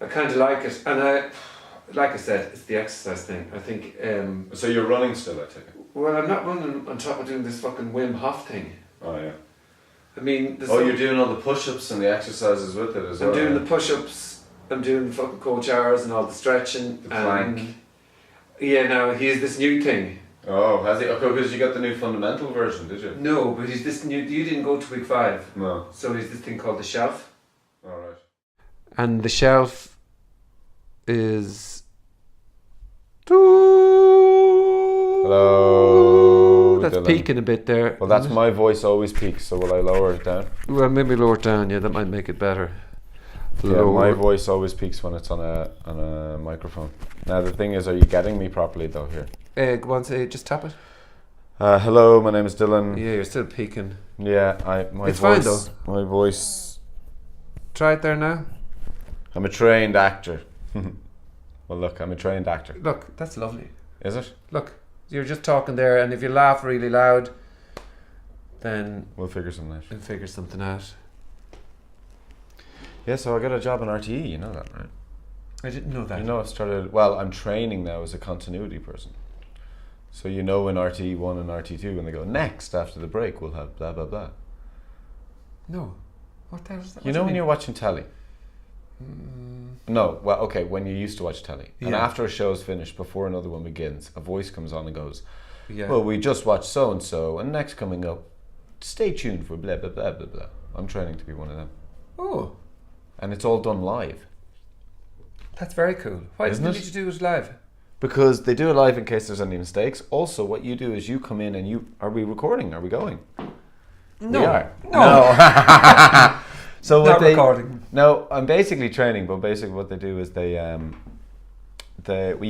I kind of like it, and like I said, it's the exercise thing. I think. So you're running still, I take it? Well, I'm not running on top of doing this fucking Wim Hof thing. Oh yeah. I mean, you're doing all the push-ups and the exercises with it as well. I'm doing the push-ups. I'm doing the fucking coach hours and all the stretching. The plank. Yeah, now he's this new thing. Oh, has he? Okay, because you got the new fundamental version, did you? No, but he's this new. You didn't go to week 5. No. So he's this thing called the shelf. All right. And the shelf is. Hello. That's Dylan. peaking a bit there. Well, that's my voice always peaks. So will I lower it down? Well, maybe lower it down. Yeah, that might make it better. Yeah, my voice always peaks when it's on a microphone. Now the thing is, are you getting me properly though here? Go on, say, just tap it. Hello, my name is Dylan. Yeah, you're still peaking. Yeah, it's fine though. My voice. Try it there now. I'm a trained actor. Well, look, I'm a trained actor. Look, that's lovely. Is it? Look, you're just talking there, and if you laugh really loud, then we'll figure something out. We'll figure something out. Yeah, so I got a job in RTE, you know that, right? I didn't know that. You know, I've started, well, I'm training now as a continuity person. So you know in RTE 1 and RTE 2 when they go, next, after the break, we'll have blah, blah, blah. No. What the hell is that? You know when you're watching telly? No, well, okay, when you used to watch telly. Yeah. And after a show's finished, before another one begins, a voice comes on and goes, well, we just watched so-and-so, and next coming up, stay tuned for blah, blah, blah, blah, blah. I'm training to be one of them. Oh. And it's all done live. That's very cool. Why didn't you do it live? Because they do it live in case there's any mistakes. Also, what you do is you come in and you... Are we recording? Are we going? No. We are. No. So not recording. No, I'm basically training, but basically what they do is you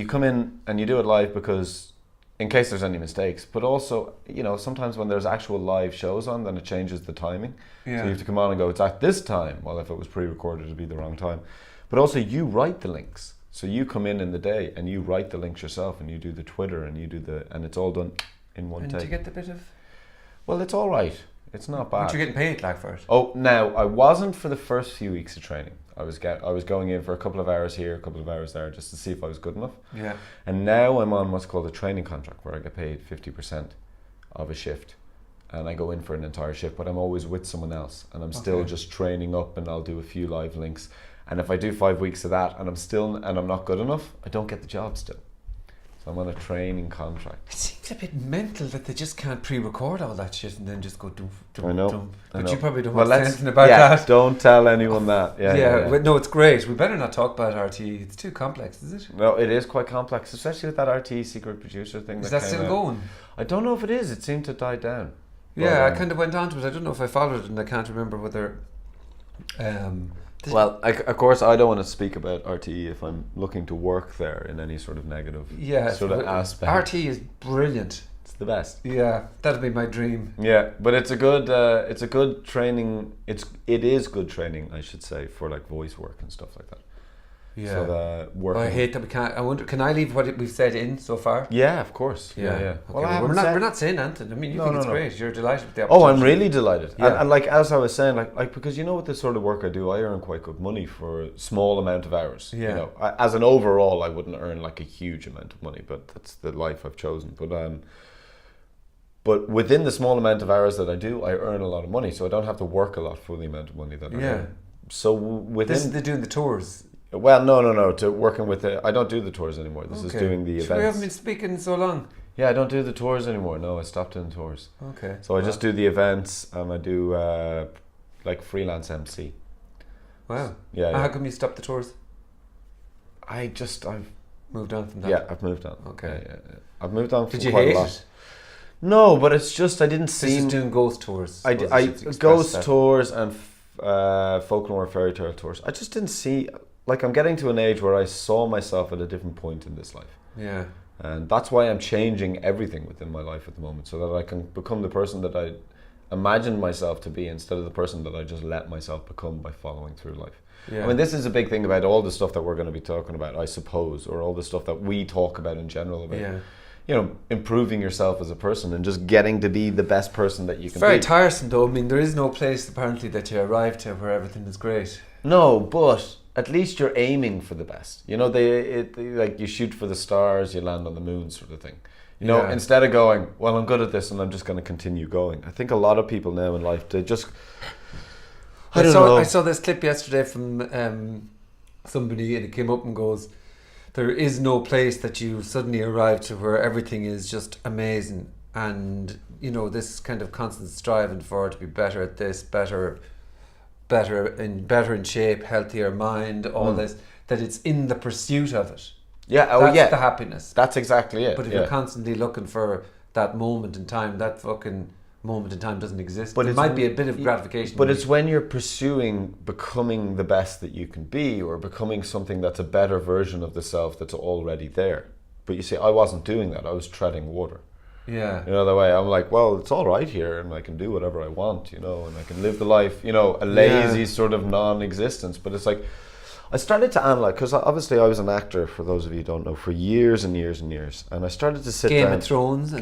come in and you do it live because in case there's any mistakes, but also, you know, sometimes when there's actual live shows on, then it changes the timing. Yeah. So you have to come on and go, it's at this time. Well, if it was pre-recorded, it'd be the wrong time. But also you write the links. So you come in the day and you write the links yourself and you do the Twitter and you do and it's all done in one take. And do you get the bit of... Well, it's all right. It's not bad. But you're getting paid like for it? Oh, now, I wasn't for the first few weeks of training. I was going in for a couple of hours here, a couple of hours there, just to see if I was good enough. Yeah. And now I'm on what's called a training contract, where I get paid 50% of a shift. And I go in for an entire shift, but I'm always with someone else. And I'm still just training up, and I'll do a few live links. And if I do 5 weeks of that, and I'm not good enough, I don't get the job still. So I'm on a training contract. It seems a bit mental that they just can't pre-record all that shit and then just go doof. I know. But you probably don't want to say anything about that. Don't tell anyone that. Yeah. No, it's great. We better not talk about RTE. It's too complex, is it? No, it is quite complex, especially with that RTE secret producer thing. Is that still going? I don't know if it is. It seemed to die down. Yeah, I kind of went on to it. I don't know if I followed it, and I can't remember whether... Well, of course, I don't want to speak about RTE if I'm looking to work there in any sort of negative sort of aspect. RTE is brilliant. It's the best. Yeah, that'd be my dream. Yeah, but it's a good training. It is good training, I should say, for like voice work and stuff like that. Yeah. So I hate that we can't. I wonder, can I leave what we've said in so far? Yeah, of course. Yeah. Okay, well, we're not saying anything. I mean, you think it's great. You're delighted with the opportunity. Oh, I'm really delighted. Yeah. And like as I was saying, like because you know with the sort of work I do, I earn quite good money for a small amount of hours. Yeah. You know, as an overall, I wouldn't earn like a huge amount of money, but that's the life I've chosen. But within the small amount of hours that I do, I earn a lot of money, so I don't have to work a lot for the amount of money that I earn. So within this is doing the tours. Well, no. To working with I don't do the tours anymore. This is doing the events. We haven't been speaking so long. Yeah, I don't do the tours anymore. No, I stopped doing tours. Okay. So I just do the events, and I do like freelance MC. Wow. Yeah. How come you stopped the tours? I've moved on from that. Yeah, I've moved on. Okay. Yeah. I've moved on. Did you quite hate a lot. it? No, but it's just I didn't see. Just doing ghost tours. Ghost tours and folklore fairy tale tours. I just didn't see. Like I'm getting to an age where I saw myself at a different point in this life. Yeah. And that's why I'm changing everything within my life at the moment, so that I can become the person that I imagined myself to be instead of the person that I just let myself become by following through life. Yeah. I mean, this is a big thing about all the stuff that we're going to be talking about, I suppose, or all the stuff that we talk about in general about, you know, improving yourself as a person and just getting to be the best person that you can be. It's very tiresome though. I mean, there is no place apparently that you arrive to where everything is great. No, but at least you're aiming for the best. You know, like you shoot for the stars, you land on the moon sort of thing. You know, instead of going, well, I'm good at this and I'm just going to continue going. I think a lot of people now in life, they just... I saw this clip yesterday from somebody, and it came up and goes, there is no place that you suddenly arrive to where everything is just amazing. And, you know, this kind of constant striving for to be better at this, better in shape, healthier mind, all this, that it's in the pursuit of it. Yeah, That's the happiness. That's exactly it. But if you're constantly looking for that moment in time, that fucking moment in time doesn't exist. But it might be a bit of gratification. But it's when you're pursuing becoming the best that you can be, or becoming something that's a better version of the self that's already there. But you see, I wasn't doing that. I was treading water. Yeah. You know, the way I'm like, well, it's all right here and I can do whatever I want, you know, and I can live the life, you know, a lazy sort of non-existence. But it's like, I started to analyze, because obviously I was an actor, for those of you who don't know, for years and years and years. And I started to sit down. Game of Thrones.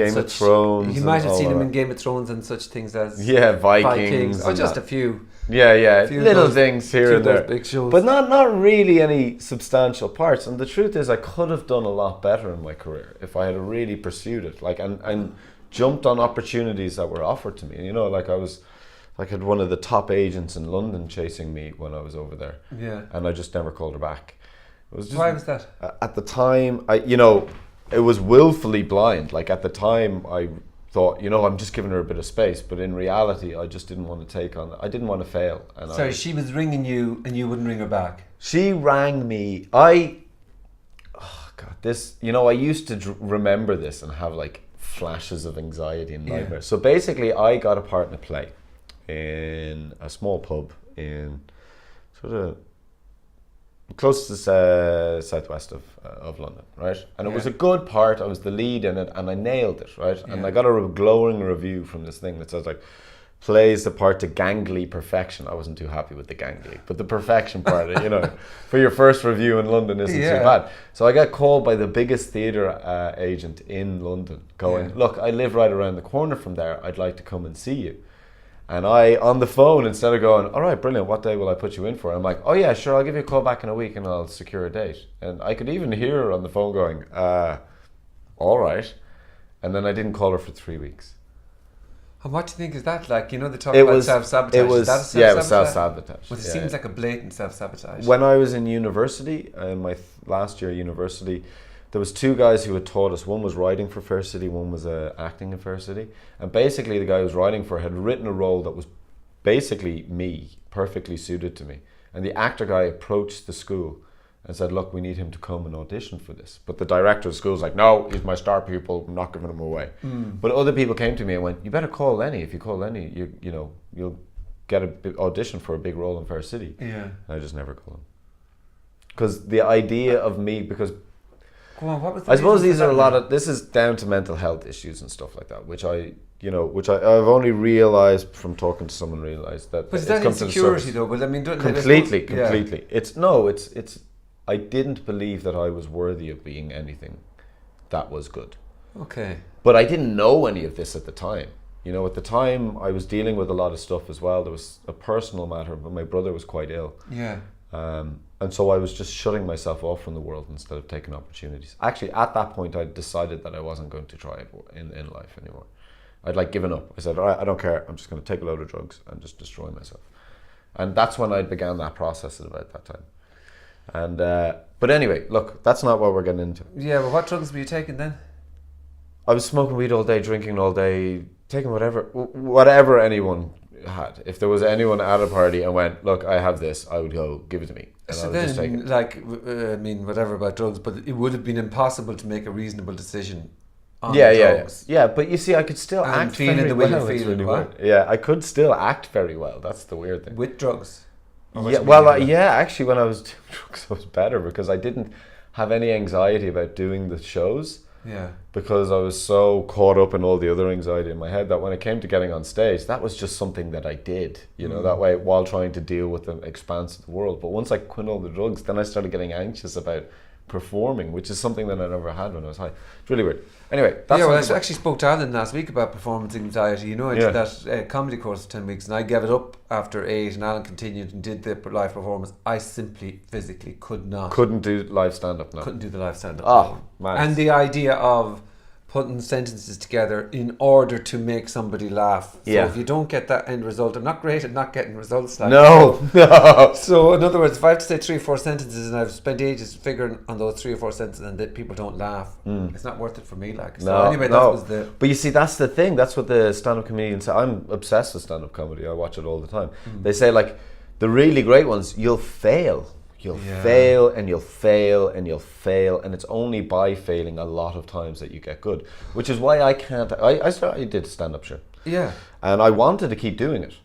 You might have seen him in Game of Thrones and such things as Vikings. Or just a few. Little things here and there. Big shows. But not really any substantial parts. And the truth is, I could have done a lot better in my career if I had really pursued it, like, and jumped on opportunities that were offered to me. And, you know, like I had one of the top agents in London chasing me when I was over there. Yeah. And I just never called her back. It was just, why was that? At the time, it was willfully blind. Like, at the time, I thought, you know, I'm just giving her a bit of space. But in reality, I just didn't want to take on... I didn't want to fail. And she was ringing you and you wouldn't ring her back? She rang me. This... You know, I used to remember this and have, like, flashes of anxiety and nightmares. So basically, I got a part in a play in a small pub in sort of close to the southwest of London, right? And it was a good part. I was the lead in it, and I nailed it, right? Yeah. And I got a glowing review from this thing that says, like, plays the part to gangly perfection. I wasn't too happy with the gangly, but the perfection part, you know, for your first review in London isn't too bad. So I got called by the biggest theatre agent in London going, look, I live right around the corner from there. I'd like to come and see you. And I, on the phone, instead of going, all right, brilliant, what day will I put you in for? I'm like, oh yeah, sure, I'll give you a call back in a week and I'll secure a date. And I could even hear her on the phone going, all right. And then I didn't call her for 3 weeks. And what do you think is that like? You know, they talk about self-sabotage. It was self-sabotage. Well, it seems like a blatant self-sabotage. When I was in university, in my last year of university, there was two guys who had taught us. One was writing for Fair City, one was acting in Fair City. And basically the guy who was writing for had written a role that was basically me, perfectly suited to me. And the actor guy approached the school and said, look, we need him to come and audition for this. But the director of the school was like, no, he's my star pupil, I'm not giving him away. But other people came to me and went, you better call Lenny. If you call Lenny, you'll get an audition for a big role in Fair City. Yeah. And I just never called him. Because the idea of me, because... Go on, what was I suppose these are a lot of... This is down to mental health issues and stuff like that, which I've only realised from talking to someone, realised that... But is that insecurity though? But I mean... Completely. It's... I didn't believe that I was worthy of being anything that was good. Okay. But I didn't know any of this at the time. You know, at the time I was dealing with a lot of stuff as well. There was a personal matter, but my brother was quite ill. Yeah. And so I was just shutting myself off from the world instead of taking opportunities. Actually, at that point, I decided that I wasn't going to try it in life anymore. I'd like given up. I said, all right, I don't care. I'm just going to take a load of drugs and just destroy myself. And that's when I began that process at about that time. And but anyway, look, that's not what we're getting into. Yeah, but what drugs were you taking then? I was smoking weed all day, drinking all day, taking whatever anyone had. If there was anyone at a party and went, look, I have this, I would go, give it to me. And so I would then, just take it. like, I mean, whatever about drugs, but it would have been impossible to make a reasonable decision on drugs. Yeah, but you see, I could still act feeling very the way well. you're feeling, what? Yeah, I could still act very well. That's the weird thing. With drugs? Actually, when I was doing drugs, I was better because I didn't have any anxiety about doing the shows. Yeah. Because I was so caught up in all the other anxiety in my head that when it came to getting on stage, that was just something that I did, that way while trying to deal with the expanse of the world. But once I quit all the drugs, then I started getting anxious about performing, which is something that I never had when I was high. It's really weird. Anyway, that's I actually spoke to Alan last week about performance anxiety. You know, I did that comedy course for 10 weeks, and I gave it up after 8, and Alan continued and did the live performance. I simply physically couldn't do live stand-up now. Couldn't do the live stand-up. Oh, man. And the idea of putting sentences together in order to make somebody laugh. So if you don't get that end result, I'm not great at not getting results. Like no. So in other words, if I have to say 3 or 4 sentences and I've spent ages figuring on those 3 or 4 sentences and that people don't laugh, it's not worth it for me. Like so. Anyway, that was the. But you see, that's the thing. That's what the stand-up comedians say. I'm obsessed with stand-up comedy. I watch it all the time. They say like the really great ones, you'll fail. You'll fail and you'll fail and you'll fail, and it's only by failing a lot of times that you get good. Which is why I can't. I did stand-up show. Yeah. And I wanted to keep doing it,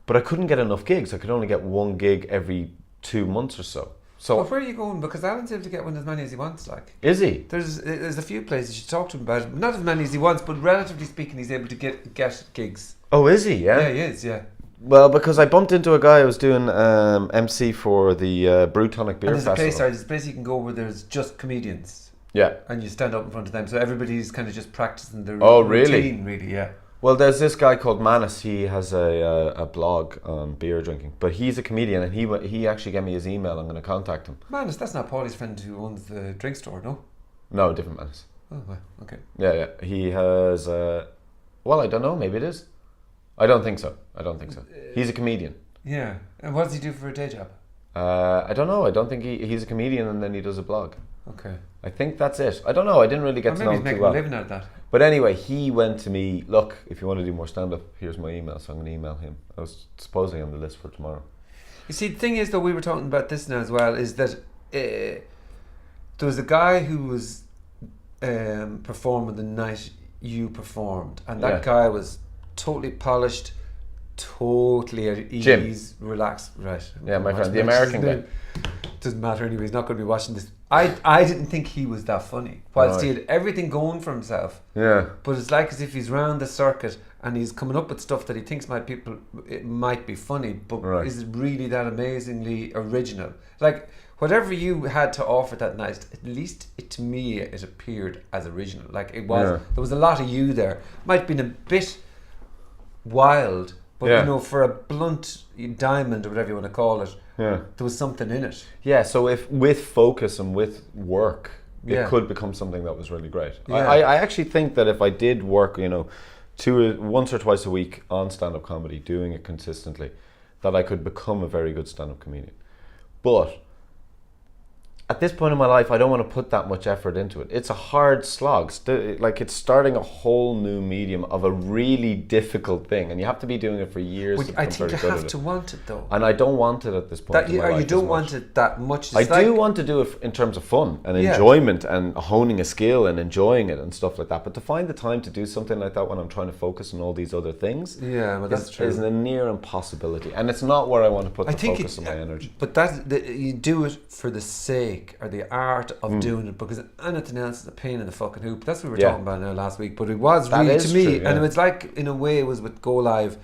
but I couldn't get enough gigs. I could only get 1 gig every 2 months or so. So where are you going? Because Alan's able to get one as many as he wants. Like, is he? There's a few places you should talk to him about it. Not as many as he wants, but relatively speaking, he's able to get gigs. Oh, is he? Yeah, he is. Yeah. Well, because I bumped into a guy who was doing MC for the Brew Tonic Beer Festival. There's a place you can go where there's just comedians. Yeah. And you stand up in front of them. So everybody's kind of just practicing their routine, really, yeah. Well, there's this guy called Manus. He has a blog on beer drinking. But he's a comedian, and he actually gave me his email. I'm going to contact him. Manus, that's not Paulie's friend who owns the drink store, no? No, different Manus. Oh, well, okay. Yeah. He has... well, I don't know. Maybe it is. I don't think so. He's a comedian. Yeah. And what does he do for a day job? I don't know. I don't think he's a comedian and then he does a blog. Okay. I think that's it. I don't know. I didn't really get to know him too well. Maybe he's making a living out of that. But anyway, he went to me, look, if you want to do more stand-up, here's my email. So I'm going to email him. I was supposedly on the list for tomorrow. You see, the thing is, though, we were talking about this now as well, is that there was a guy who was performing the night you performed. And that guy was totally polished, totally at ease, Jim. Relaxed, right? Yeah, my friend, the American guy. Doesn't matter anyway. He's not going to be watching this. I didn't think he was that funny. Whilst he had everything going for himself. Yeah. But it's like as if he's round the circuit and he's coming up with stuff that he thinks it might be funny, but is it really that amazingly original? Like whatever you had to offer that night, at least to me it appeared as original. Like it was. Yeah. There was a lot of you there. Might have been a bit wild, but you know, for a blunt diamond or whatever you want to call it, there was something in it. Yeah, so if with focus and with work, it could become something that was really great. Yeah. I actually think that if I did work, you know, once or twice a week on stand-up comedy, doing it consistently, that I could become a very good stand-up comedian. But at this point in my life, I don't want to put that much effort into it. It's a hard slog. Like it's starting a whole new medium of a really difficult thing, and you have to be doing it for years. Well, I think you have to want it though. And I don't want it at this point in my life. You don't want it that much. I do want to do it in terms of fun and enjoyment and honing a skill and enjoying it and stuff like that. But to find the time to do something like that when I'm trying to focus on all these other things, that's true. Is a near impossibility, and it's not where I want to put the focus of my energy. But you do it for the sake or the art of doing it, because anything else is a pain in the fucking hoop. That's what we were talking about now last week. But it was really, to me, and it was like, in a way, it was with Go Live.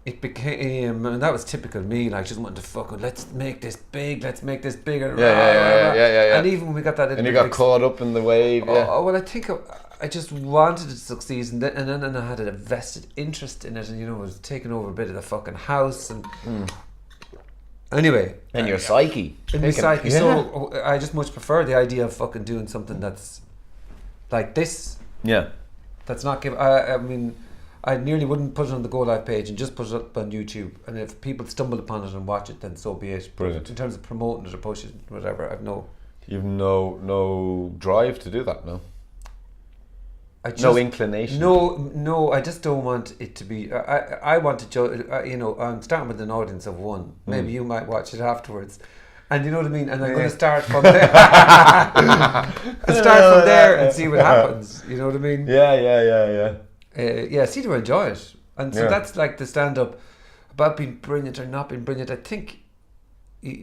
It became, and that was typical me, like just wanting to fucking let's make this big, let's make this bigger. Yeah. And even when we got that, and you got caught up in the wave. Oh well, I think I just wanted it to succeed, and then I had a vested interest in it, and it was taking over a bit of the fucking house and. Anyway, in your psyche. In my psyche. So I just much prefer the idea of fucking doing something that's like this. Yeah. That's not give. I mean, I nearly wouldn't put it on the Go Live page and just put it up on YouTube. And if people stumble upon it and watch it, then so be it. Brilliant. But in terms of promoting it or pushing it, whatever, I've no. You've no drive to do that, no. No inclination. No. I just don't want it to be. I want to. I'm starting with an audience of one. Maybe you might watch it afterwards, and you know what I mean. And I'm going to start from there. And see what happens. You know what I mean? Yeah. See to enjoy it, and so that's like the stand-up about being brilliant or not being brilliant. I think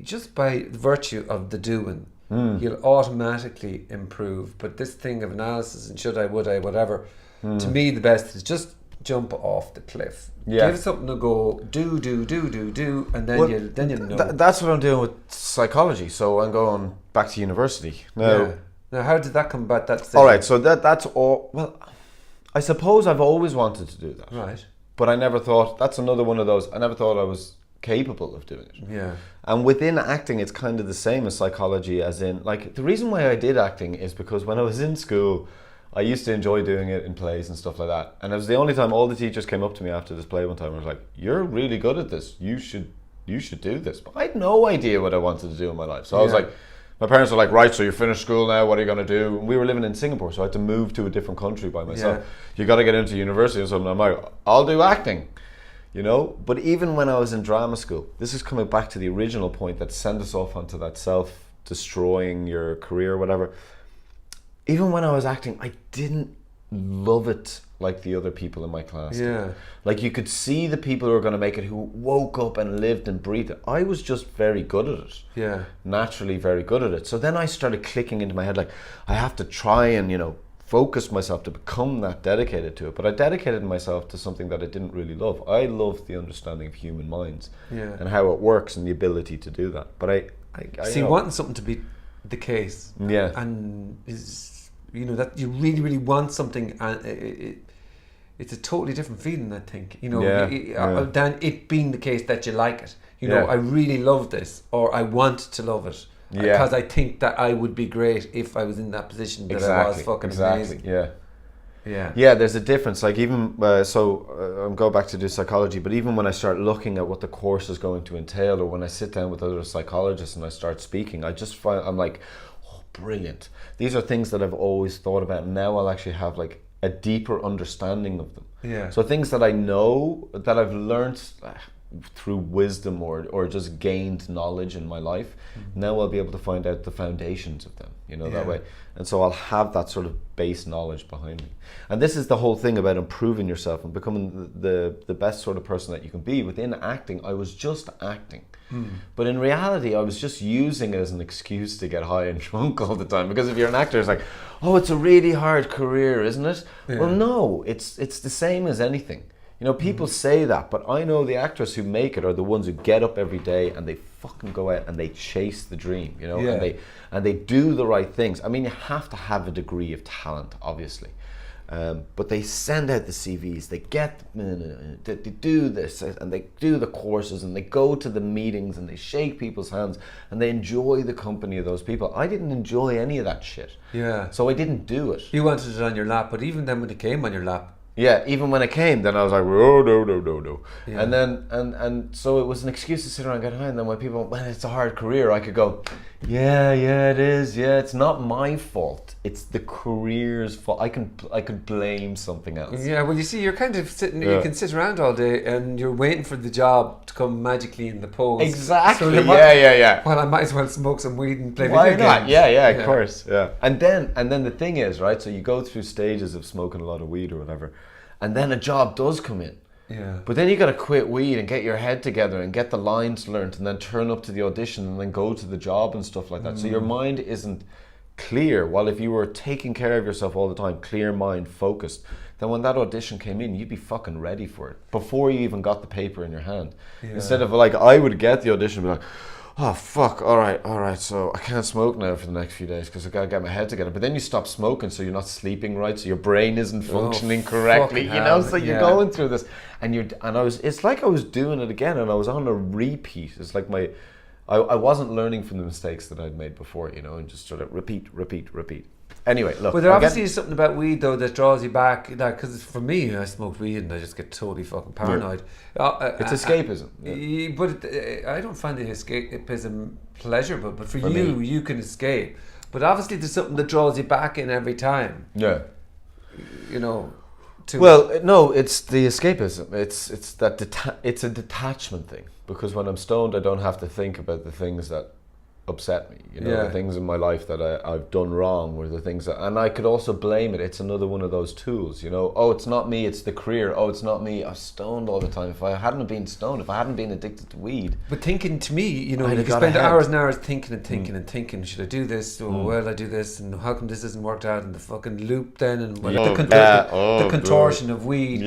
just by virtue of the doing. You'll automatically improve. But this thing of analysis and should I, would I, whatever, to me the best is just jump off the cliff. Yeah. Give something a go. Do, and then you know. That's what I'm doing with psychology. So I'm going back to university now. Yeah. Now, how did that come about? That all right. So that's all. Well, I suppose I've always wanted to do that. Right. But I never thought, that's another one of those, I never thought I was capable of doing it. Yeah. And within acting, it's kind of the same as psychology, as in, like, the reason why I did acting is because when I was in school, I used to enjoy doing it in plays and stuff like that. And it was the only time all the teachers came up to me after this play one time and was like, you're really good at this. You should do this. But I had no idea what I wanted to do in my life. So I was like, my parents were like, right, so you're finished school now, what are you going to do? And we were living in Singapore, so I had to move to a different country by myself. Yeah. You got to get into university or something. I'm like, I'll do acting, you know? But even when I was in drama school, this is coming back to the original point that sent us off onto that self-destroying your career or whatever. Even when I was acting, I didn't love it like the other people in my class did. Like, you could see the people who were going to make it, who woke up and lived and breathed it. I was just very good at it. Yeah. Naturally very good at it. So then I started clicking into my head, like, I have to try and, you know, focus myself to become that dedicated to it. But I dedicated myself to something that I didn't really love. I loved the understanding of human minds and how it works and the ability to do that. But I see, wanting something to be the case. Yeah. And is, you know, that you really, really want something, and it's a totally different feeling, I think. You know, than it being the case that you like it. You know, I really love this, or I want to love it. Because I think that I would be great if I was in that position, that I was fucking amazing. Yeah, there's a difference. Like, even I'm going back to do psychology, but even when I start looking at what the course is going to entail, or when I sit down with other psychologists and I start speaking, I just find, I'm like, oh, brilliant. These are things that I've always thought about, and now I'll actually have like a deeper understanding of them. Yeah. So things that I know, that I've learned through wisdom or just gained knowledge in my life, now I'll be able to find out the foundations of them, you know, that way. And so I'll have that sort of base knowledge behind me. And this is the whole thing about improving yourself and becoming the best sort of person that you can be. Within acting, I was just acting. But in reality, I was just using it as an excuse to get high and drunk all the time. Because if you're an actor, it's like, oh, it's a really hard career, isn't it? Yeah. Well, no, it's the same as anything. You know, people say that, but I know the actors who make it are the ones who get up every day and they fucking go out and they chase the dream, you know, and they do the right things. I mean, you have to have a degree of talent, obviously. But they send out the CVs, they do this, and they do the courses, and they go to the meetings, and they shake people's hands, and they enjoy the company of those people. I didn't enjoy any of that shit. Yeah. So I didn't do it. You wanted it on your lap, but even then when it came on your lap, yeah, even when it came, then I was like, oh, no. Yeah. And then, and so it was an excuse to sit around and get high. And then when people went, well, it's a hard career, I could go, yeah, it is. Yeah, it's not my fault. It's the career's fault. I could blame something else. Yeah, well, you see, you're kind of sitting, you can sit around all day and you're waiting for the job to come magically in the post. Exactly, so yeah. Well, I might as well smoke some weed and play video games. Why not? Yeah, of course, yeah. And then the thing is, right, so you go through stages of smoking a lot of weed or whatever, and then a job does come in. Yeah. But then you got to quit weed and get your head together and get the lines learnt and then turn up to the audition and then go to the job and stuff like that. So your mind isn't clear. While if you were taking care of yourself all the time, clear mind, focused, then when that audition came in, you'd be fucking ready for it before you even got the paper in your hand. Yeah. Instead of like, I would get the audition and be like, oh fuck, all right, so I can't smoke now for the next few days because I gotta get my head together. But then you stop smoking, so you're not sleeping right, so your brain isn't functioning correctly, you know. So you're going through this, it's like I was doing it again, and I was on a repeat. It's like I wasn't learning from the mistakes that I'd made before, you know, and just sort of repeat. Anyway, look. But there obviously is something about weed though that draws you back. Because for me, I smoked weed and I just get totally fucking paranoid. It's escapism. But I don't find the escapism pleasurable. But for you, you can escape. But obviously, there's something that draws you back in every time. Yeah. You know. Well, no, it's the escapism. It's that it's a detachment thing. Because when I'm stoned, I don't have to think about the things that upset me. The things in my life that I've done wrong were the things that, and I could also blame it. It's another one of those tools, oh, it's not me, it's the career. Oh, it's not me, I was stoned all the time. If I hadn't been stoned, if I hadn't been addicted to weed. But thinking, to me, you can spend hours and hours thinking and thinking, should I do this? Oh, well, I do this, and how come this isn't worked out? And the fucking loop then, and the contortion of weed.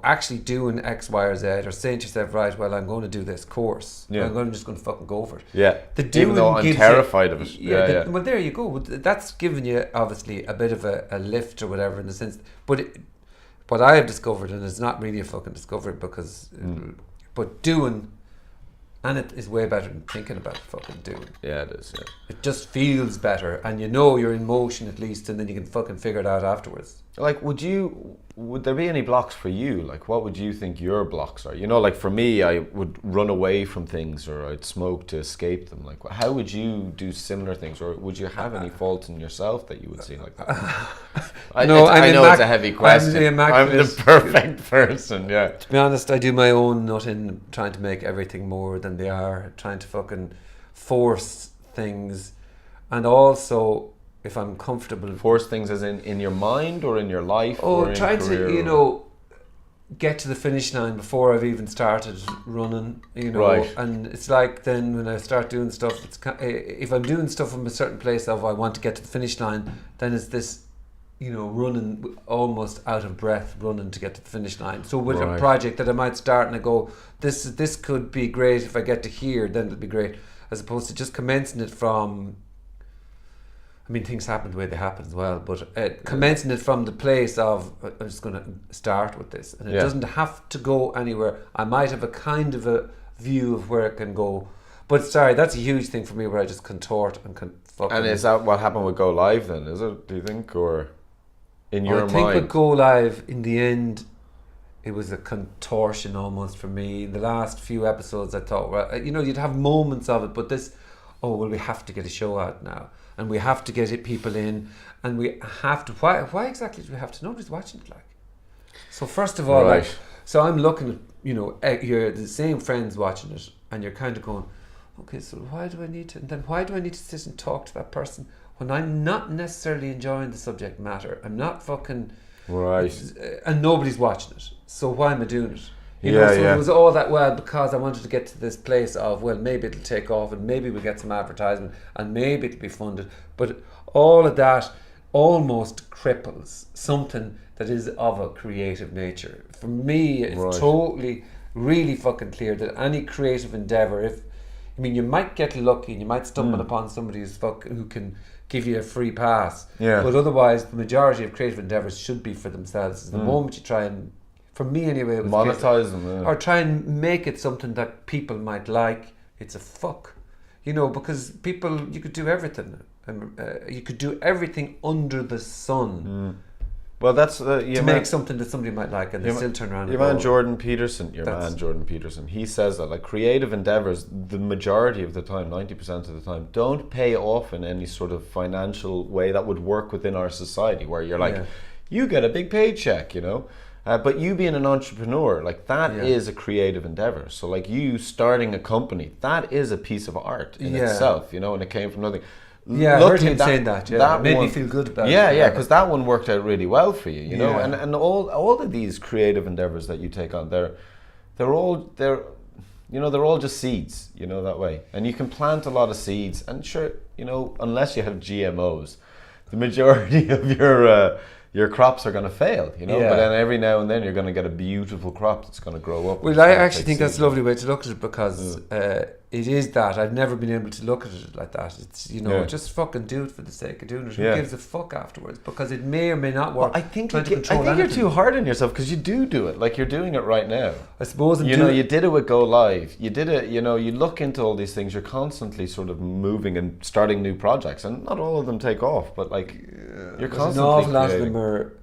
Actually doing X, Y, or Z, or saying to yourself, right, well, I'm going to do this course. I'm just going to fucking go for it. Yeah. Even though I'm terrified of it. Well, there you go. That's giving you, obviously, a bit of a lift or whatever, in the sense. But what I have discovered, and it's not really a fucking discovery, because, but doing, and it is way better than thinking about fucking doing. Yeah, it is, yeah. It just feels better, and you're in motion at least, and then you can fucking figure it out afterwards. Like, would there be any blocks for you? Like, what would you think your blocks are? Like for me, I would run away from things, or I'd smoke to escape them. Like, how would you do similar things, or would you have any faults in yourself that you would see like that? I know it's a heavy question. I'm the perfect person, yeah. To be honest, I do my own nutting, trying to make everything more than they are, trying to fucking force things, and also, if I'm comfortable, force things as in your mind or in your life. Oh, or trying career, to get to the finish line before I've even started running. Right. And it's like then when I start doing stuff, it's if I'm doing stuff from a certain place of I want to get to the finish line, then it's this, running almost out of breath, running to get to the finish line. So with a project that I might start and I go, this could be great if I get to here, then it'll be great, as opposed to just commencing it from. I mean, things happen the way they happen as well, but commencing it from the place of, I'm just going to start with this. And it doesn't have to go anywhere. I might have a kind of a view of where it can go. But sorry, that's a huge thing for me, where I just contort and fucking... And is that what happened with Go Live then, is it, do you think? Or in your mind? I think with Go Live, in the end, it was a contortion almost for me. The last few episodes, I thought, well, you'd have moments of it, but this, we have to get a show out now. And we have to get people in, and we have to. Why exactly do we have to? Nobody's watching it, like. So first of all, so I'm looking at, you're the same friends watching it, and you're kind of going, okay, so why do I need to? And then why do I need to sit and talk to that person when I'm not necessarily enjoying the subject matter? I'm not fucking and nobody's watching it. So why am I doing it? It was all that because I wanted to get to this place of, well, maybe it'll take off and maybe we'll get some advertisement and maybe it'll be funded. But all of that almost cripples something that is of a creative nature. For me, it's totally, really fucking clear that any creative endeavour, you might get lucky and you might stumble upon somebody who can give you a free pass. Yeah. But otherwise, the majority of creative endeavours should be for themselves. The moment you try and, for me anyway, it was monetize them, or try and make it something that people might like. It's a fuck, because people, you could do everything. You could do everything under the sun. Well, that's to make something that somebody might like, and they still turn around. Your man Jordan Peterson, he says that like creative endeavors, the majority of the time, 90% of the time, don't pay off in any sort of financial way that would work within our society, where you're like, you get a big paycheck, but you being an entrepreneur, like that is a creative endeavor. So like you starting a company, that is a piece of art in itself, and it came from nothing. Yeah, I heard him saying that. Yeah, that made me feel good about it. Yeah, because that one worked out really well for you, know. And all of these creative endeavors that you take on, they're all just seeds, that way. And you can plant a lot of seeds, and sure, unless you have GMOs, the majority of your crops are going to fail, But then every now and then you're going to get a beautiful crop that's going to grow up. Well, I actually think that's a lovely way to look at it, because it is that. I've never been able to look at it like that. It's, just fucking do it for the sake of doing it. Who gives a fuck afterwards? Because it may or may not work. Well, I think you're too hard on yourself, because you do it. Like, you're doing it right now. I suppose. You did it with Go Live. You did it, you look into all these things. You're constantly sort of moving and starting new projects. And not all of them take off, but like, you're constantly an awful lot of them are...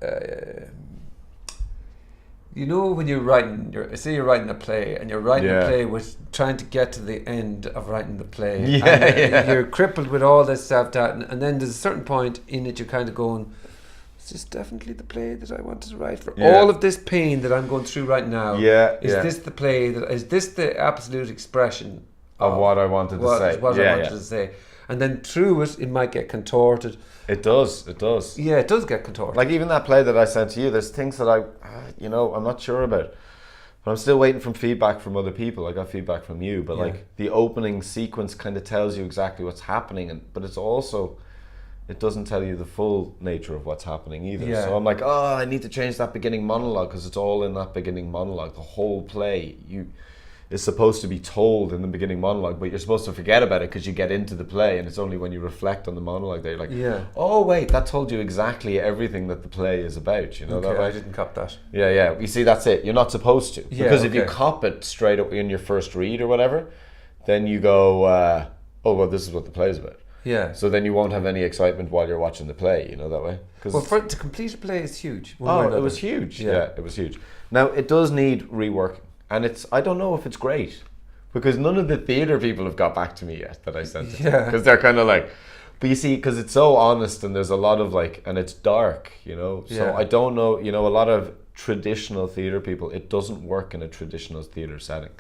when you're writing, you're writing a play, and you're writing a play with trying to get to the end of writing the play. You're crippled with all this self-doubt, and then there's a certain point in it you're kind of going, is this definitely the play that I wanted to write? For all of this pain that I'm going through right now, is this the play, is this the absolute expression of what I wanted to say. What I wanted to say. And then through it might get contorted. It does. Yeah, it does get contorted. Like even that play that I sent to you, there's things that I'm not sure about. But I'm still waiting for feedback from other people. I got feedback from you, but like the opening sequence kind of tells you exactly what's happening, but it's also, it doesn't tell you the full nature of what's happening either. Yeah. So I'm like, I need to change that beginning monologue because it's all in that beginning monologue. The whole play is supposed to be told in the beginning monologue, but you're supposed to forget about it because you get into the play, and it's only when you reflect on the monologue that you're like, oh wait, that told you exactly everything that the play is about. You know that way? I didn't cop that. Yeah. You see, that's it. You're not supposed to, because if you cop it straight up in your first read or whatever, then you go, oh well, this is what the play is about. Yeah. So then you won't have any excitement while you're watching the play. You know that way. Well, to complete a play is huge. It was huge. Yeah, it was huge. Now it does need reworking. And I don't know if it's great, because none of the theatre people have got back to me yet that I sent it to. Because they're kind of like, but you see, because it's so honest and there's a lot of like, and it's dark, you know. So I don't know, you know, a lot of traditional theatre people, it doesn't work in a traditional theatre setting.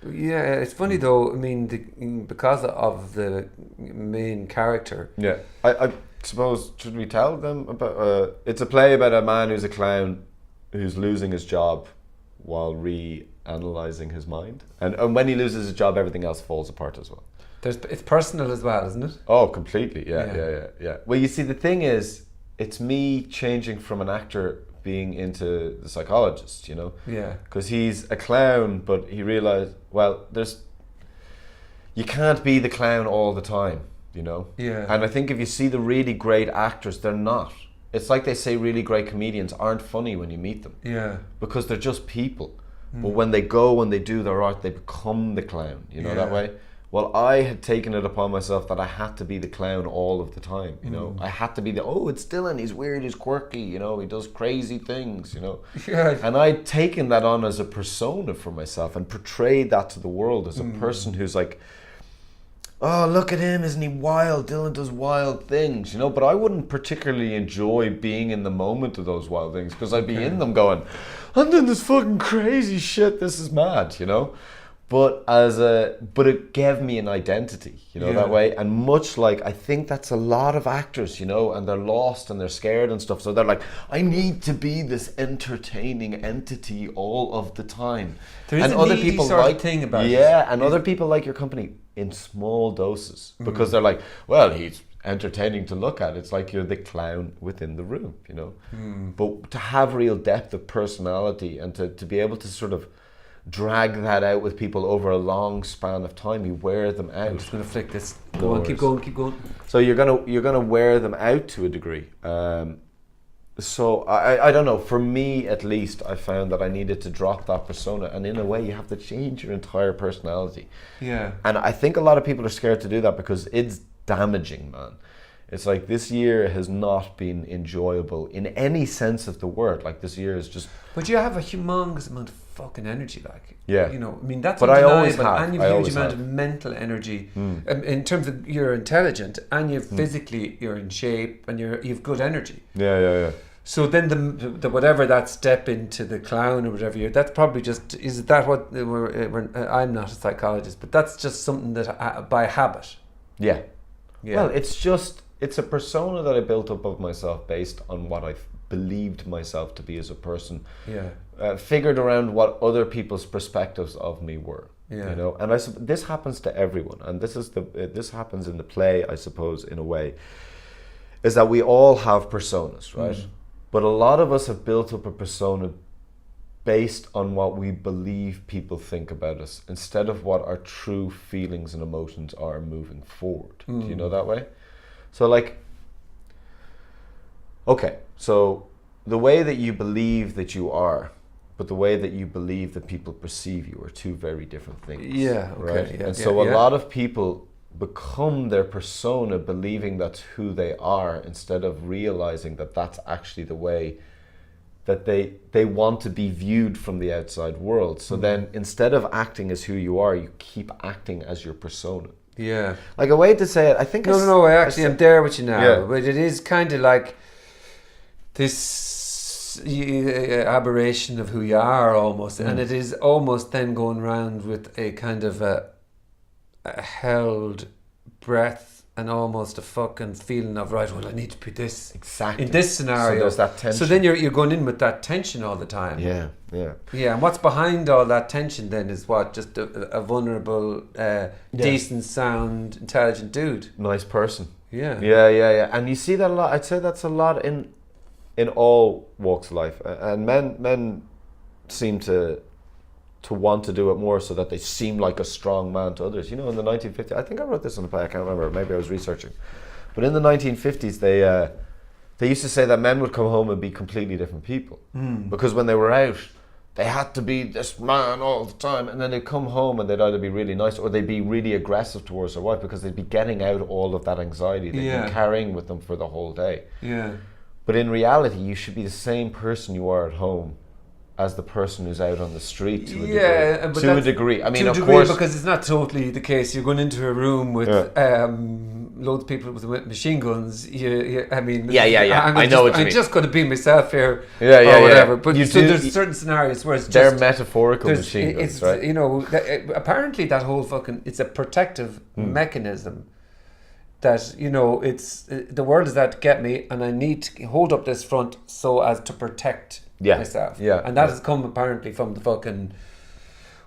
Yeah, it's funny though, I mean, because of the main character. Yeah, I suppose, should we tell them about, it's a play about a man who's a clown who's losing his job while reanalyzing his mind, and when he loses his job, everything else falls apart as well. It's personal as well, isn't it? Oh, completely. Yeah. Well, you see, the thing is, it's me changing from an actor being into the psychologist, you know. Yeah. Because he's a clown, but he realized, well, you can't be the clown all the time, you know. Yeah. And I think if you see the really great actors, they're not. It's like they say really great comedians aren't funny when you meet them. Yeah. Because they're just people. But when they go and they do their art, they become the clown, you know, that way. Well, I had taken it upon myself that I had to be the clown all of the time, you know. I had to be it's Dylan, he's weird, he's quirky, you know, he does crazy things, you know. Yeah. And I'd taken that on as a persona for myself and portrayed that to the world as a person who's like, oh, look at him, isn't he wild? Dylan does wild things, you know. But I wouldn't particularly enjoy being in the moment of those wild things, because I'd be in them going, I'm doing this fucking crazy shit, this is mad, you know. But it gave me an identity, you know, that way. And much like, I think that's a lot of actors, you know, and they're lost and they're scared and stuff. So they're like, I need to be this entertaining entity all of the time. There is other people like thing about it. Yeah, and other people like your company in small doses, because they're like, well, he's entertaining to look at. It's like you're the clown within the room, you know. But to have real depth of personality and to be able to sort of drag that out with people over a long span of time, you wear them out. I'm just going to flick this. Go on, keep going. So you're gonna wear them out to a degree. So I don't know, for me at least, I found that I needed to drop that persona, and in a way you have to change your entire personality. Yeah. And I think a lot of people are scared to do that because it's damaging, man. It's like, this year has not been enjoyable in any sense of the word. Like, this year is just... But you have a humongous amount of fucking energy, like. Yeah. You know, I mean, that's but undeniable. I always have. And you have a huge amount of mental energy. In terms of, you're intelligent, and you're physically, you're in shape, and you've good energy. Yeah. So then the whatever that step into the clown or whatever, that's probably just, is that what, I'm not a psychologist, but that's just something that by habit. Yeah. Well, it's a persona that I built up of myself based on what I believed myself to be as a person. Yeah. Figured around what other people's perspectives of me were. Yeah. You know, and this happens to everyone, and this happens in the play, I suppose, in a way, is that we all have personas, right? But a lot of us have built up a persona based on what we believe people think about us, instead of what our true feelings and emotions are moving forward. Do you know that way? So like, okay, so the way that you believe that you are, but the way that you believe that people perceive you are two very different things. Yeah, okay. Right? Yeah, and so a lot of people become their persona believing that's who they are, instead of realizing that that's actually the way that they want to be viewed from the outside world. So then, instead of acting as who you are, you keep acting as your persona. Yeah. Like, a way to say it, I think... No, I actually am there with you now. Yeah. But it is kind of like this aberration of who you are, almost. And it is almost then going around with a kind of held breath and almost a fucking feeling of, right, well, I need to put this exactly in this scenario. So there's that tension. So then you're going in with that tension all the time. Yeah. And what's behind all that tension then is what? Just a vulnerable, decent sound, intelligent dude. Nice person. Yeah. And you see that a lot. I'd say that's a lot in all walks of life. And men seem to want to do it more so that they seem like a strong man to others. You know, in the 1950s, I think I wrote this on the play, I can't remember, maybe I was researching. But in the 1950s, they used to say that men would come home and be completely different people. Because when they were out, they had to be this man all the time, and then they'd come home and they'd either be really nice or they'd be really aggressive towards their wife because they'd be getting out all of that anxiety they'd been carrying with them for the whole day. Yeah. But in reality, you should be the same person you are at home as the person who's out on the street to a degree. To a degree. I mean, of course, because it's not totally the case. You're going into a room with loads of people with machine guns. I mean, I know what you mean. I'm just going to be myself here, or whatever. But there's certain scenarios where it's just they're metaphorical machine guns, right? You know, apparently that whole fucking it's a protective mechanism. That, you know, it's the world is out to get me, and I need to hold up this front so as to protect myself. And that has come apparently from the fucking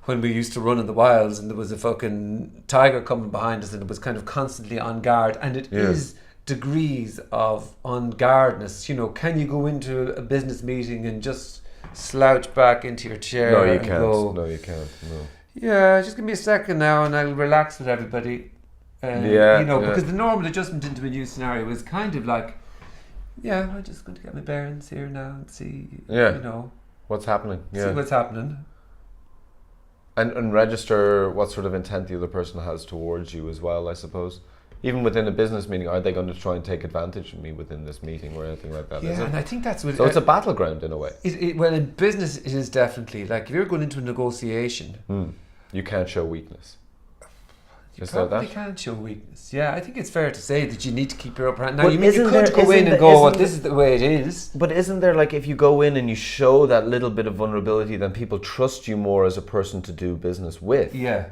when we used to run in the wilds, and there was a fucking tiger coming behind us, and it was kind of constantly on guard. And it is degrees of on guardness. You know, can you go into a business meeting and just slouch back into your chair? No, you can't. No, you can't. No. Yeah, just give me a second now, and I'll relax with everybody. Because the normal adjustment into a new scenario is kind of like, I'm just going to get my bearings here now and see, what's happening. See what's happening. And register what sort of intent the other person has towards you as well, I suppose. Even within a business meeting, are they going to try and take advantage of me within this meeting or anything like that? Yeah, and I think that's what... So it's a battleground in a way. Well, in business it is definitely. Like, if you're going into a negotiation... You can't show weakness. You probably can't show weakness. Yeah, I think it's fair to say that you need to keep your upper hand. Now, but you could go in and go, this is the way it is. But isn't there, like, if you go in and you show that little bit of vulnerability, then people trust you more as a person to do business with? Yeah.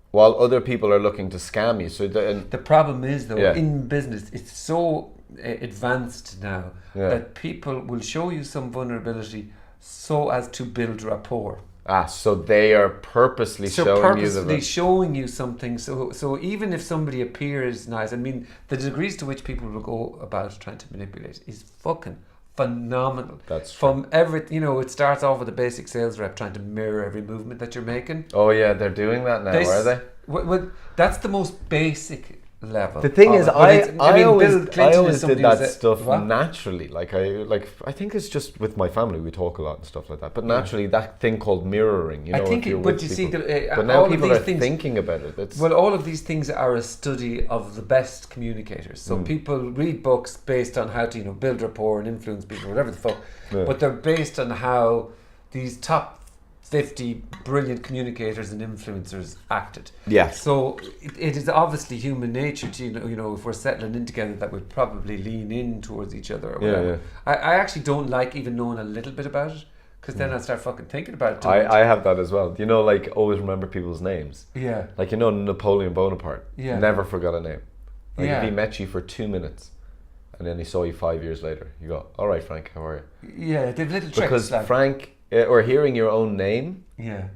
While other people are looking to scam you. So the problem is, though, in business, it's so advanced now that people will show you some vulnerability so as to build rapport. So they are purposely showing you something. So even if somebody appears nice, I mean, the degrees to which people will go about trying to manipulate is fucking phenomenal. That's true. From it starts off with a basic sales rep trying to mirror every movement that you're making. Oh yeah, they're doing that now, are they? Well, that's the most basic level. The thing is, I always did that stuff what? Naturally. I think it's just with my family we talk a lot and stuff like that. But naturally, that thing called mirroring, you know. But now people are thinking about it. Well, all of these things are a study of the best communicators. So people read books based on how to build rapport and influence people, whatever the fuck. Yeah. But they're based on how these top 50 brilliant communicators and influencers acted. Yeah. So it is obviously human nature to, if we're settling in together, that we'd probably lean in towards each other or whatever. Yeah. I actually don't like even knowing a little bit about it, because then I start fucking thinking about it. I have that as well. Always remember people's names. Yeah. Napoleon Bonaparte. Yeah. Never forgot a name. If he met you for 2 minutes and then he saw you 5 years later, you go, all right, Frank, how are you? Yeah, they've little tricks. Because Frank... or hearing your own name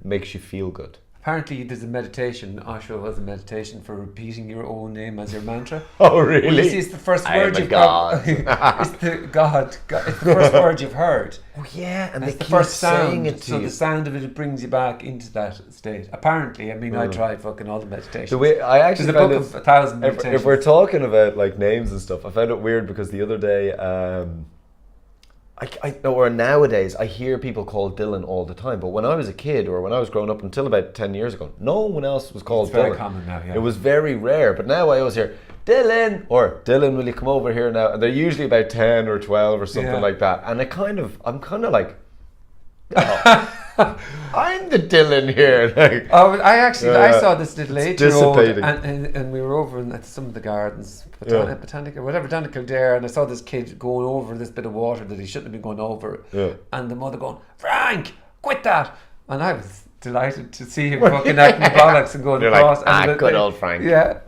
makes you feel good. Apparently there's a meditation. Osho has a meditation for repeating your own name as your mantra. Oh, really? Well, you see, it's the first word you've got. It's the God. It's the first word you've heard. Oh, yeah. And it's the first sound. The sound of it brings you back into that state. Apparently, I mean, I tried fucking all the meditations. There's a book of 1,000 meditations. If we're talking about like names and stuff, I found it weird because the other day... or nowadays I hear people called Dylan all the time, but when I was a kid or when I was growing up until about 10 years ago, no one else was called Dylan. It's very common now, yeah. It was very rare, but now I always hear Dylan or Dylan, will you come over here now? And they're usually about 10 or 12 or something like that. And I'm kind of like, I'm the Dylan here. I saw this little 8-year-old and we were over at some of the gardens, botanical there, and I saw this kid going over this bit of water that he shouldn't have been going over, and the mother going, Frank, quit that. And I was delighted to see him fucking acting the bollocks and going across. Like, good old Frank. Yeah.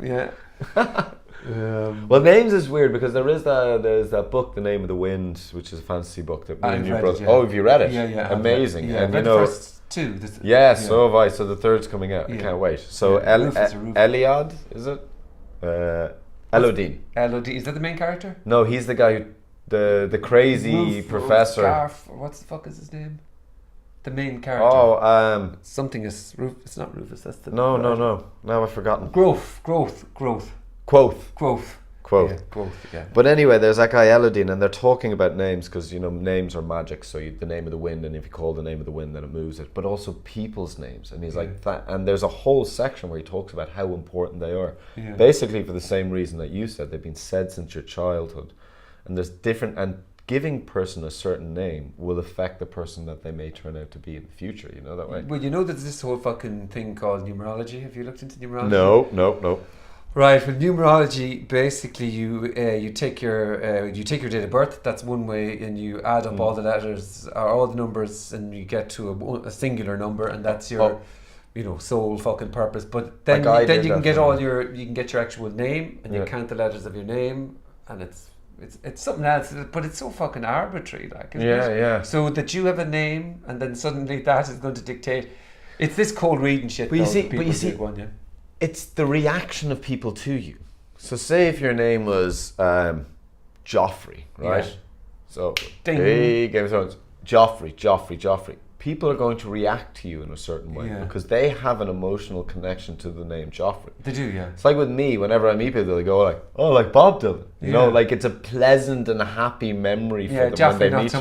Well, names is weird because there's that book, The Name of the Wind, which is a fantasy book that me and you brought. Oh, have you read it? Yeah. Amazing. Yeah, and read the first two. So have I. So the third's coming out. I can't wait. So Eliad, is it? Elodie. Elodie, is that the main character? No, he's the guy who the crazy professor. What the fuck is his name? The main character. Something is Rufus. It's not Rufus. That's the no. Now I've forgotten. Growth. Quoth. Yeah, Growth. Yeah. But anyway, there's that guy Elodine, and they're talking about names because names are magic. So the name of the wind, and if you call the name of the wind, then it moves it. But also people's names, and he's like that. And there's a whole section where he talks about how important they are. Yeah. Basically, for the same reason that you said, they've been said since your childhood, and there's different and. Giving person a certain name will affect the person that they may turn out to be in the future. You know that way. Well, there's this whole fucking thing called numerology. Have you looked into numerology? No. Right. With numerology, basically, you take your date of birth. That's one way, and you add up all the letters or all the numbers, and you get to a singular number, and that's your. Sole fucking purpose. But then you can get your actual name, and you count the letters of your name, and it's something else, but it's so fucking arbitrary, like, isn't it? Yeah. So that you have a name, and then suddenly that is going to dictate. It's this cold reading shit. But you see, it's the reaction of people to you. So, say if your name was Joffrey, right? Yeah. So, hey, Game of Thrones, Joffrey. People are going to react to you in a certain way because they have an emotional connection to the name Joffrey. They do, yeah. It's like with me, whenever I meet people, they go like, oh, like Bob Dylan. You know, like it's a pleasant and happy memory for them Joffrey when they meet you.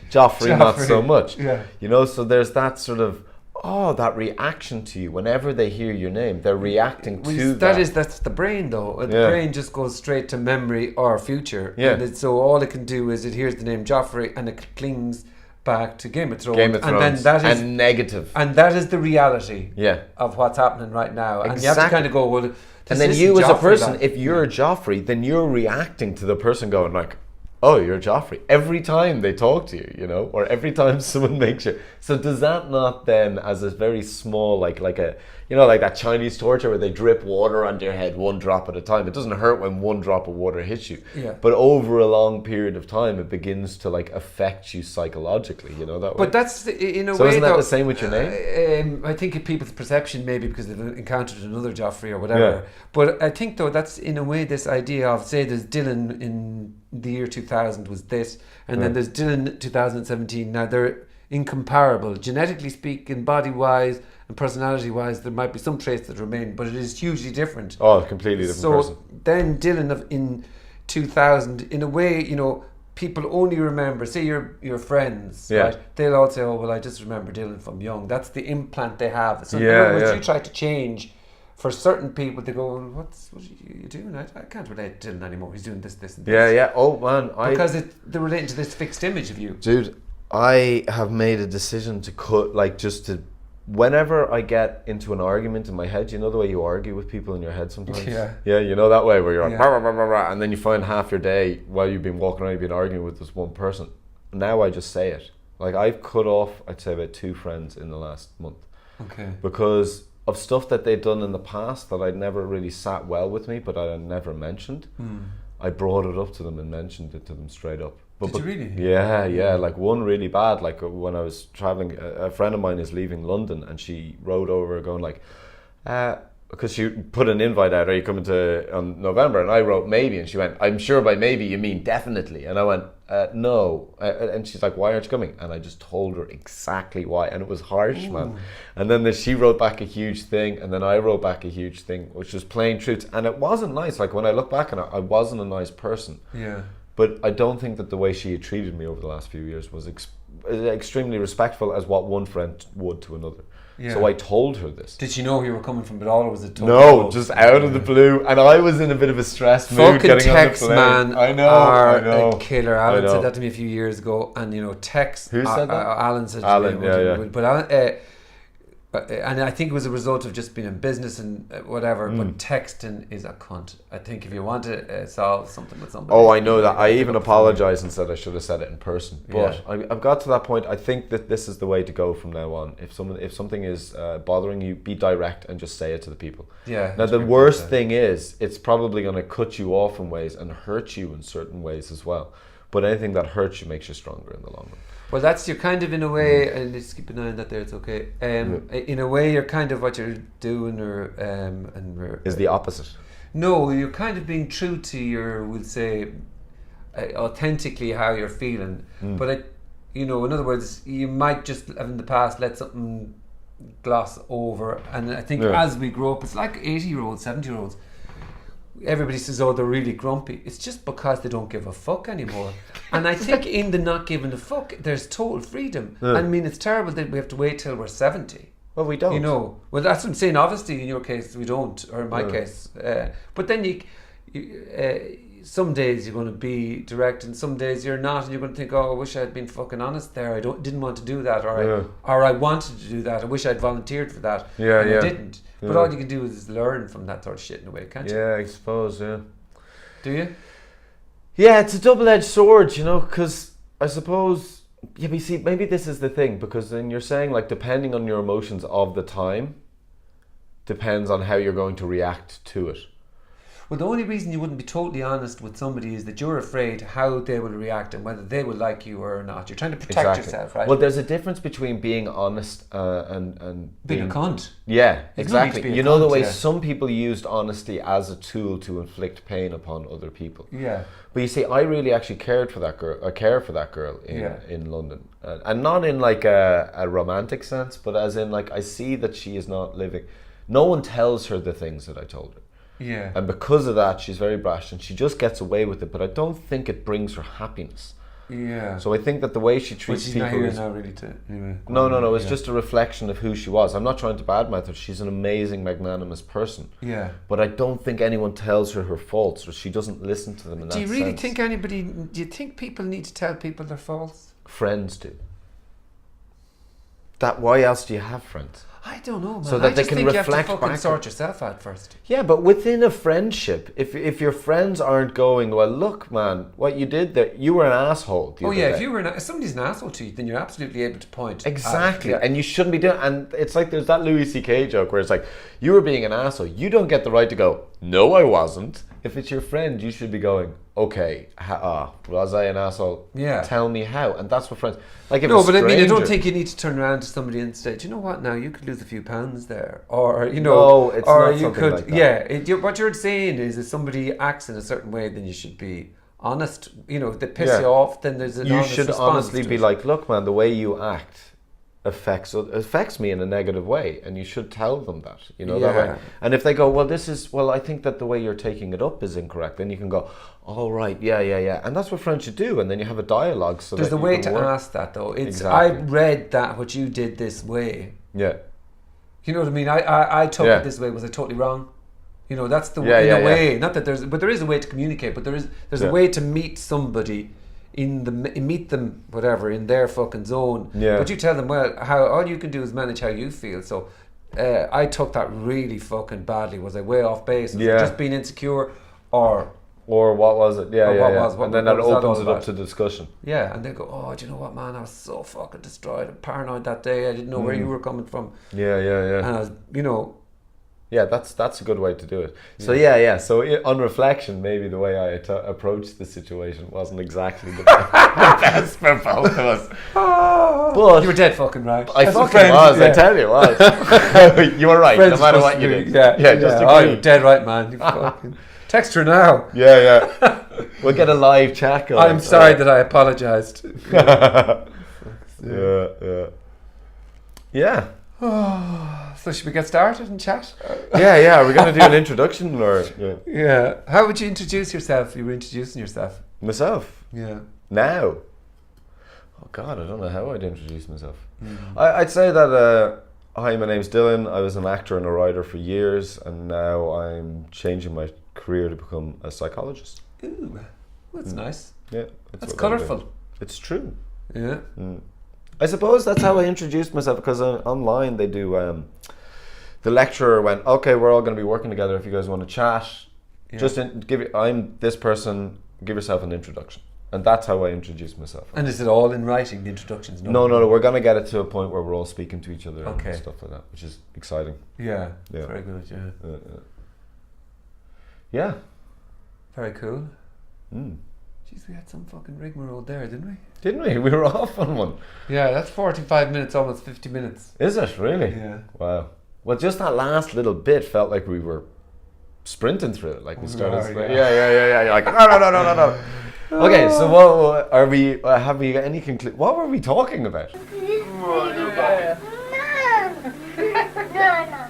Joffrey not so much. Yeah. So there's that sort of, that reaction to you. Whenever they hear your name, they're reacting to that. That's the brain, though. The brain just goes straight to memory or future. Yeah. And so all it can do is it hears the name Joffrey and it clings back to Game of Thrones. And then that is negative. And that is the reality of what's happening right now. Exactly. And you have to kind of go, well, and then you as a person, if you're a Joffrey, then you're reacting to the person going like, oh, you're Joffrey. Every time they talk to you, or every time someone makes you. So does that not then, as a very small, like that Chinese torture where they drip water onto your head one drop at a time. It doesn't hurt when one drop of water hits you. Yeah. But over a long period of time, it begins to affect you psychologically, that way. But that's, in a way, so isn't that the same with your name? I think people's perception, maybe because they've encountered another Joffrey or whatever. Yeah. But I think, though, that's in a way this idea of, say, there's Dylan in the year 2000 was this, and then there's Dylan 2017. Now, they're incomparable. Genetically speaking, body-wise and personality-wise, there might be some traits that remain, but it is hugely different. Oh, completely different person. So then Dylan in 2000, in a way, people only remember, say your friends, right? They'll all say, oh, well, I just remember Dylan from young. That's the implant they have. So you try to change. For certain people, they go, what are you doing? I can't relate to Dylan anymore. He's doing this, and this. Yeah. Oh, man. Because they're relating to this fixed image of you. Dude, I have made a decision to cut, whenever I get into an argument in my head, the way you argue with people in your head sometimes? Yeah. Yeah, that way where you're like, rah, rah, rah, rah, and then you find half your day while you've been walking around, you've been arguing with this one person. Now I just say it. I've cut off, I'd say, about 2 friends in the last month. Okay. Because of stuff that they'd done in the past that I'd never really sat well with me, but I never mentioned. I brought it up to them and mentioned it to them straight up. Did you really? Yeah. One really bad. When I was traveling, a friend of mine is leaving London, and she wrote over going because she put an invite out, are you coming to on November? And I wrote maybe, and she went, I'm sure by maybe you mean definitely. And I went, no. And she's like, why aren't you coming? And I just told her exactly why, and it was harsh, man. And then she wrote back a huge thing, and then I wrote back a huge thing, which was plain truth. And it wasn't nice. When I look back on it, I wasn't a nice person. Yeah. But I don't think that the way she had treated me over the last few years was extremely respectful as what one friend would to another. Yeah. So I told her this. Did she know you were coming from it all, or was it total? No, just out of the blue. And I was in a bit of a stressed mood getting text, on the plane. Man, I know. A killer. Alan said that to me a few years ago, and text. Who said that? Alan said Alan, to me. But Alan, and I think it was a result of just being in business and whatever. But texting is a cunt. I think if you want to solve something with somebody. Oh, I know that. I even apologized and said I should have said it in person. But Yeah. I've got to that point. I think that this is the way to go from now on. If something is bothering you, be direct and just say it to the people. Yeah. Now the worst thing is, it's probably going to cut you off in ways and hurt you in certain ways as well. But anything that hurts you makes you stronger in the long run. Well, that's you're kind of in a way, and just keep an eye on that there. It's okay. In a way, you're kind of what you're doing, Is the opposite. No, you're kind of being true to your, we'll say, authentically how you're feeling. But in other words, you might just have in the past let something gloss over, and I think as we grow up, it's like 80-year-olds, 70-year-olds. Everybody says, oh, they're really grumpy. It's just because they don't give a fuck anymore. And I think in the not giving a fuck, there's total freedom. I mean, it's terrible that we have to wait till we're 70. Well, we don't. Well, that's what I'm saying. Obviously, in your case, we don't, or in my case. But then you some days you're going to be direct, and some days you're not, and you're going to think, oh, I wish I had been fucking honest there. I didn't want to do that, or I wanted to do that. I wish I'd volunteered for that, and I didn't. But all you can do is learn from that sort of shit in a way, can't you? Yeah, I suppose. Yeah. Do you? Yeah, it's a double-edged sword, because I suppose. Yeah, but you see, maybe this is the thing, because then you're saying, like, depending on your emotions of the time, depends on how you're going to react to it. Well, the only reason you wouldn't be totally honest with somebody is that you're afraid how they will react and whether they will like you or not. You're trying to protect yourself, right? Well, there's a difference between being honest and being a cunt. Yeah, exactly. You know the way some people used honesty as a tool to inflict pain upon other people. Yeah. But you see, I really actually cared for that girl. I care for that girl in London, and not in like a romantic sense, but as in like I see that she is not living. No one tells her the things that I told her. Yeah. And because of that, she's very brash and she just gets away with it. But I don't think it brings her happiness. Yeah. So I think that the way she treats people. She's not here now, really. Anyway. No. It's just a reflection of who she was. I'm not trying to badmouth her. She's an amazing, magnanimous person. Yeah. But I don't think anyone tells her faults, or she doesn't listen to them in that sense. Do you really think anybody? Do you think people need to tell people their faults? Friends do. Why else do you have friends? I don't know, man. So that they can reflect you have to fucking back. sort yourself out first. Yeah, but within a friendship, if your friends aren't going, well, look, man, what you did there, you were an asshole. Oh yeah, if somebody's an asshole to you, then you're absolutely able to point. Exactly, and you shouldn't be doing. And it's like there's that Louis C.K. joke where it's like, you were being an asshole. You don't get the right to go, no, I wasn't. If it's your friend, you should be going, okay, was I an asshole? Yeah. Tell me how. And that's what friends. Like, no, but I mean, I don't think you need to turn around to somebody and say, do you know what? Now you could lose a few pounds there, or no, it's or not you something could. like that. Yeah, what you're saying is, if somebody acts in a certain way, then you should be honest. If they piss you off, then there's an honest response. You should honestly be like, look, man, the way you act affects me in a negative way, and you should tell them that, that way. And if they go, well, I think that the way you're taking it up is incorrect, then you can go, all right, yeah, and that's what friends should do, and then you have a dialogue. So there's a way to ask that, though. I read that what you did this way. Yeah. You know what I mean? I took it this way. Was I totally wrong? That's the way. Not that but there is a way to communicate. But there's a way to meet somebody. Meet them, whatever, in their fucking zone. Yeah. But you tell them, well, all you can do is manage how you feel. So I took that really fucking badly. Was I way off base? Was I just being insecure, or what was it? And then that opens it up to discussion. Yeah, and they go, oh, do you know what, man? I was so fucking destroyed and paranoid that day. I didn't know where you were coming from. Yeah. And I was, Yeah, that's a good way to do it. So so on reflection, maybe the way I approached the situation wasn't exactly the best for both of us. But you were dead fucking right. I fucking was. I tell you what. You were right, no matter what you did. Yeah, just agree. You're dead right, man. You fucking text her now. Yeah. We'll get a live chat going. I'm sorry that I apologised. Yeah. So should we get started and chat? Yeah. Are we going to do an introduction or? Yeah. How would you introduce yourself? You were introducing yourself. Myself? Yeah. Now? Oh God, I don't know how I'd introduce myself. I'd say that, hi, my name's Dylan. I was an actor and a writer for years, and now I'm changing my career to become a psychologist. Ooh, that's nice. Yeah. That's colourful. It's true. Yeah. I suppose that's how I introduced myself, because online they do. The lecturer went, okay, we're all going to be working together. If you guys want to chat, I'm this person. Give yourself an introduction, and that's how I introduced myself. And is it all in writing? The introductions? No. We're going to get it to a point where we're all speaking to each other and stuff like that, which is exciting. Yeah. Very good. Yeah. Yeah. Very cool. Jeez, we had some fucking rigmarole there, didn't we? Didn't we? We were off on one. Yeah, that's 45 minutes, almost 50 minutes. Is it really? Yeah. Wow. Well, just that last little bit felt like we were sprinting through it. Like we started. Yeah. You're like, no. Okay, so what are we? Have we got any conclusion? What were we talking about? No.